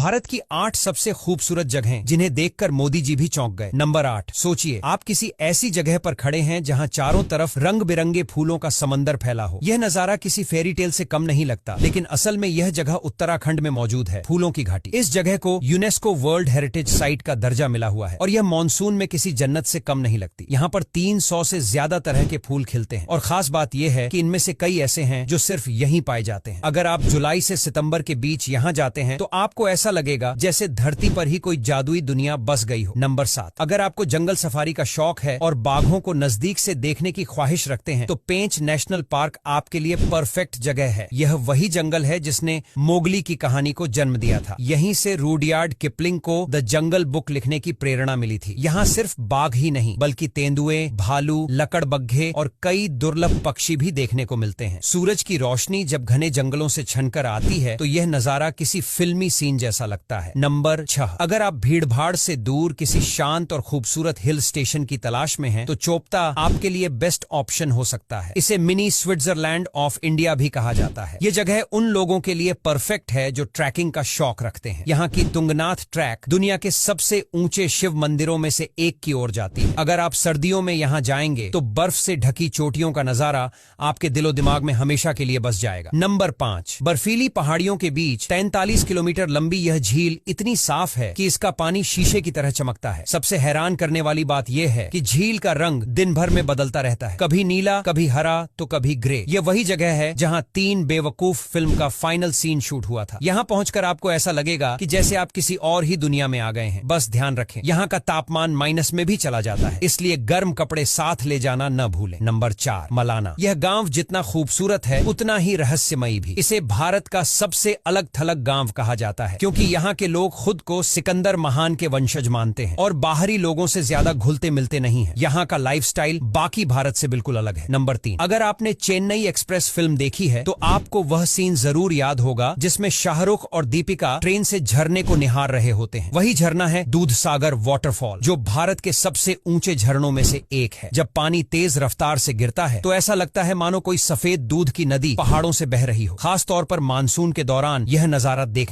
भारत की 8 सबसे खूबसूरत जगहें जिन्हें देखकर मोदी जी भी चौंक गए। नंबर 8, सोचिए आप किसी ऐसी जगह पर खड़े हैं जहां चारों तरफ रंग बिरंगे फूलों का समंदर फैला हो। यह नजारा किसी फेरी टेल से कम नहीं लगता, लेकिन असल में यह जगह उत्तराखंड में मौजूद है, फूलों की घाटी। इस जगह को यूनेस्को वर्ल्ड हेरिटेज साइट का दर्जा मिला हुआ है और यह मानसून में किसी जन्नत से कम नहीं लगती। यहाँ पर 300 से ज्यादा तरह के फूल खिलते हैं और खास बात यह है कि इनमें से कई ऐसे हैं जो सिर्फ यहीं पाए जाते हैं। अगर आप जुलाई से सितंबर के बीच यहाँ जाते हैं तो आपको ऐसा लगेगा जैसे धरती पर ही कोई जादुई दुनिया बस गई हो। नंबर 7, अगर आपको जंगल सफारी का शौक है और बाघों को नजदीक से देखने की ख्वाहिश रखते हैं तो पेंच नेशनल पार्क आपके लिए परफेक्ट जगह है। यह वही जंगल है जिसने मोगली की कहानी को जन्म दिया था। यहीं से रूडयार्ड किपलिंग को द जंगल बुक लिखने की प्रेरणा मिली थी। यहाँ सिर्फ बाघ ही नहीं बल्कि तेंदुए, भालू, लकड़बग्घे और कई दुर्लभ पक्षी भी देखने को मिलते हैं। सूरज की रोशनी जब घने जंगलों से छनकर आती है तो यह नजारा किसी फिल्मी सीन जैसा लगता है। नंबर 6, अगर आप भीड़भाड़ से दूर किसी शांत और खूबसूरत हिल स्टेशन की तलाश में हैं तो चोपता आपके लिए बेस्ट ऑप्शन हो सकता है। इसे मिनी स्विट्जरलैंड ऑफ इंडिया भी कहा जाता है। यह जगह उन लोगों के लिए परफेक्ट है जो ट्रैकिंग का शौक रखते हैं। यहाँ की तुंगनाथ ट्रैक दुनिया के सबसे ऊंचे शिव मंदिरों में से एक की ओर जाती है। अगर आप सर्दियों में यहाँ जाएंगे तो बर्फ से ढकी चोटियों का नजारा आपके दिलो दिमाग में हमेशा के लिए बस जाएगा। नंबर 5, बर्फीली पहाड़ियों के बीच 43 किलोमीटर लंबी यह झील इतनी साफ है कि इसका पानी शीशे की तरह चमकता है। सबसे हैरान करने वाली बात यह है कि झील का रंग दिन भर में बदलता रहता है, कभी नीला, कभी हरा तो कभी ग्रे। यह वही जगह है जहां 3 बेवकूफ फिल्म का फाइनल सीन शूट हुआ था। यहाँ पहुंचकर आपको ऐसा लगेगा कि जैसे आप किसी और ही दुनिया में आ गए हैं। बस ध्यान रखें, यहाँ का तापमान माइनस में भी चला जाता है, इसलिए गर्म कपड़े साथ ले जाना न भूलें। नंबर 4, मलाना। यह गांव जितना खूबसूरत है उतना ही रहस्यमयी भी। इसे भारत का सबसे अलग थलग गांव कहा जाता है क्योंकि यहाँ के लोग खुद को सिकंदर महान के वंशज मानते हैं और बाहरी लोगों से ज्यादा घुलते मिलते नहीं हैं। यहाँ का लाइफस्टाइल बाकी भारत से बिल्कुल अलग है। नंबर 3, अगर आपने चेन्नई एक्सप्रेस फिल्म देखी है तो आपको वह सीन जरूर याद होगा जिसमें शाहरुख और दीपिका ट्रेन से झरने को निहार रहे होते हैं। वही झरना है दूधसागर वाटरफॉल, जो भारत के सबसे ऊंचे झरनों में से एक है। जब पानी तेज रफ्तार से गिरता है तो ऐसा लगता है मानो कोई सफेद दूध की नदी पहाड़ों से बह रही हो। खास तौर पर मानसून के दौरान यह नजारा देखने